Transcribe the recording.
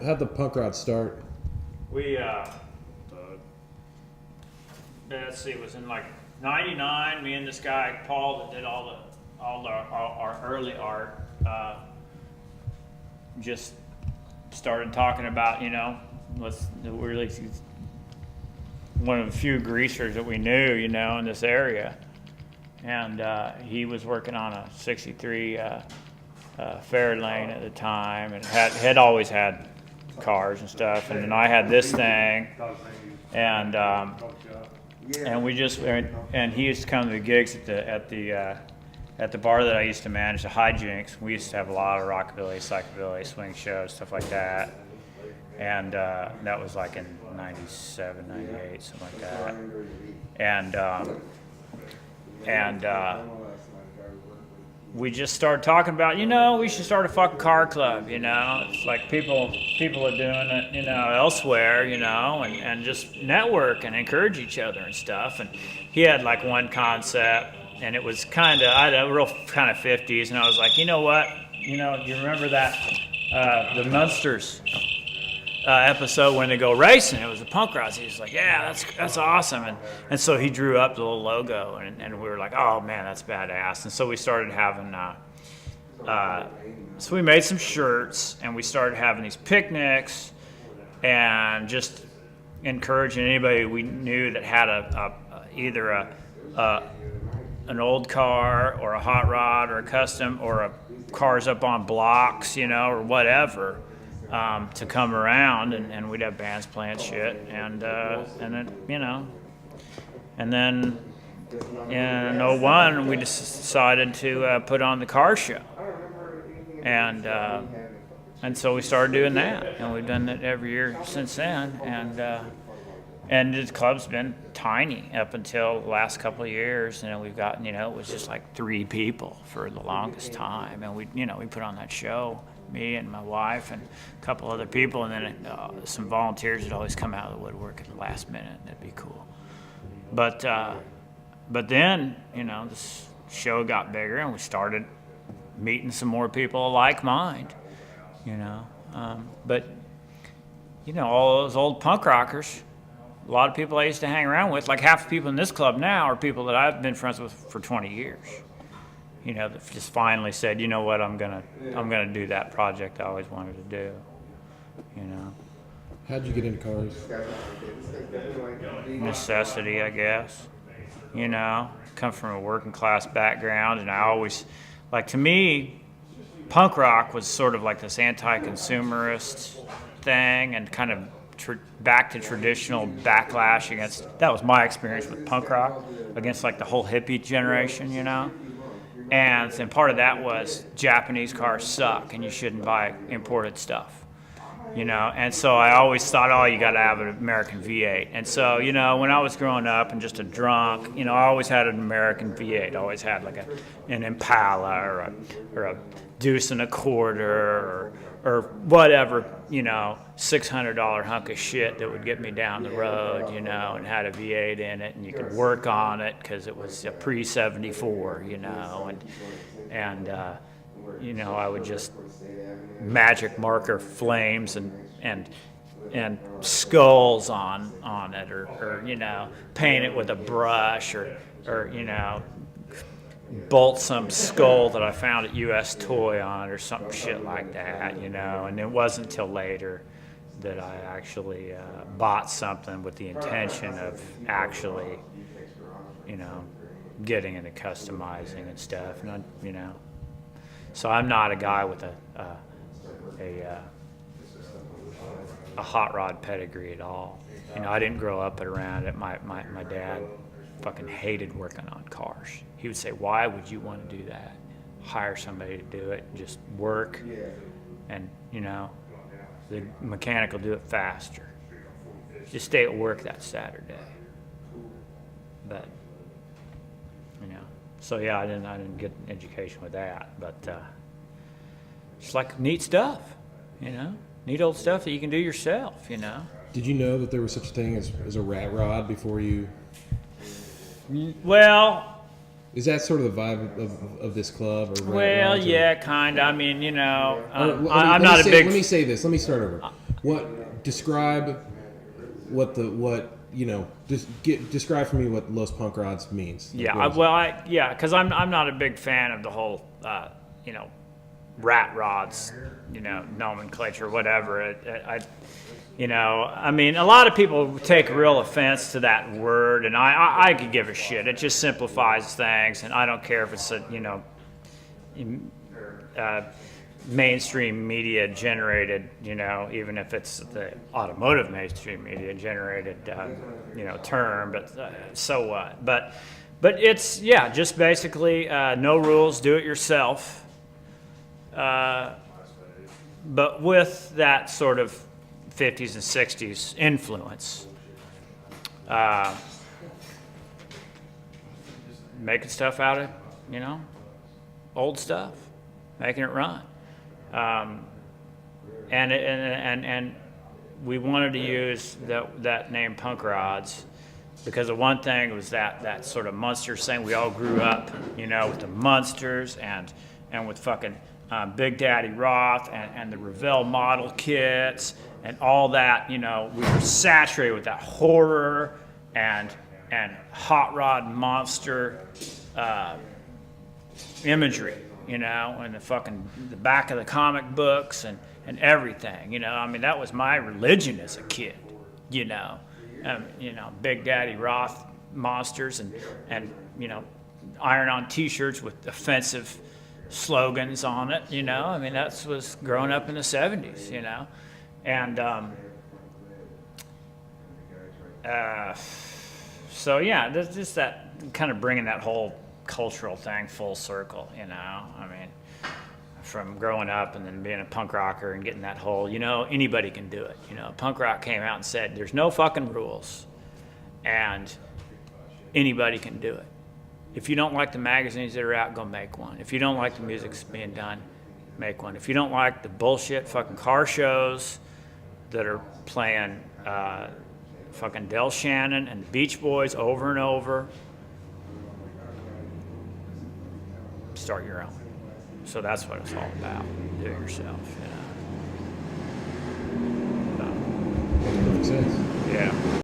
How'd the punk rod start? We, let's see, it was in like '99. Me and this guy Paul that did all our early art, just started talking about, we're really one of the few greasers that we knew, in this area, and he was working on a '63 Fairlane at the time, and had always had cars and stuff, and then I had this thing, and we just and he used to come to the gigs at the bar that I used to manage, the Hijinks. We used to have a lot of rockabilly, psychobilly, swing shows, stuff like that, and that was like in '97, '98, something like that, and we just started talking about, we should start a fucking car club, It's like people are doing it, elsewhere, and just network and encourage each other and stuff. And he had like one concept, and it was kind of, real kind of 50s, and I was like, you know what? You remember that, the Munsters episode when they go racing? It was the punk rods. He was like, yeah, that's awesome. And so he drew up the little logo, and we were like, oh man, that's badass. And so we started having, so we made some shirts, and we started having these picnics, and just encouraging anybody we knew that had either an old car or a hot rod or a custom or a cars up on blocks, or whatever. To come around, and we'd have bands playing shit, and then and then in '01 we just decided to put on the car show, and so we started doing that, and we've done it every year since then, and the club's been tiny up until the last couple of years, and we've gotten, it was just like 3 people for the longest time, and we put on that show. Me and my wife and a couple other people, and then some volunteers would always come out of the woodwork at the last minute. That'd be cool. But then, this show got bigger, and we started meeting some more people of like mind, But, all those old punk rockers, a lot of people I used to hang around with, like half the people in this club now are people that I've been friends with for 20 years. That just finally said, you know what, I'm gonna do that project I always wanted to do. How'd you get into cars? Necessity, I guess. Come from a working class background, and I always, to me, punk rock was sort of like this anti-consumerist thing, and kind of back to traditional backlash against. That was my experience with punk rock, against like the whole hippie generation, And part of that was Japanese cars suck and you shouldn't buy imported stuff, And so I always thought, oh, you got to have an American V8. And so, when I was growing up and just a drunk, I always had an American V8. I always had like an Impala or a Deuce and a Quarter or whatever, $600 hunk of shit that would get me down the road, and had a V8 in it, and you could work on it because it was a pre-'74, and I would just magic marker flames and skulls on it, or paint it with a brush, or bolt some skull that I found at U.S. Toy on, or some shit like that, And it wasn't until later that I actually bought something with the intention of actually, getting into customizing and stuff. And so I'm not a guy with a hot rod pedigree at all. I didn't grow up around it. My dad fucking hated working on cars. He would say, why would you want to do that? Hire somebody to do it, just work, and the mechanic will do it faster. Just stay at work that Saturday. But so yeah, I didn't get an education with that, but it's like neat stuff, neat old stuff that you can do yourself, Did you know that there was such a thing as a rat rod before you? Well, Is that sort of the vibe of this club? Or Well, yeah, kind of. I mean, you know, I'm not a big. Let me say this. Let me start over. Describe describe for me what Los Punk Rods means. Yeah, because I'm not a big fan of the whole, rat rods, nomenclature, whatever. I mean, a lot of people take real offense to that word, and I could give a shit. It just simplifies things, and I don't care if it's mainstream media generated, even if it's the automotive mainstream media generated, term. But so what? But it's just basically no rules, do it yourself. But with that sort of 50s and 60s influence, making stuff out of, old stuff, making it run. And we wanted to use that name Punk Rods because the one thing was that sort of Munsters thing. We all grew up, with the Munsters and with fucking Big Daddy Roth and the Revell model kits and all that. We were saturated with that horror and hot rod monster imagery, and the back of the comic books and everything. I mean, that was my religion as a kid. Big Daddy Roth monsters and iron-on T-shirts with offensive slogans on it. I mean, that was growing up in the 70s. And so there's just that kind of bringing that whole cultural thing full circle. I mean, from growing up and then being a punk rocker and getting that whole, anybody can do it. Punk rock came out and said, there's no fucking rules, and anybody can do it. If you don't like the magazines that are out, go make one. If you don't like the music that's being done, make one. If you don't like the bullshit fucking car shows that are playing fucking Del Shannon and the Beach Boys over and over, start your own. So that's what it's all about. Do it yourself. Makes sense. Yeah.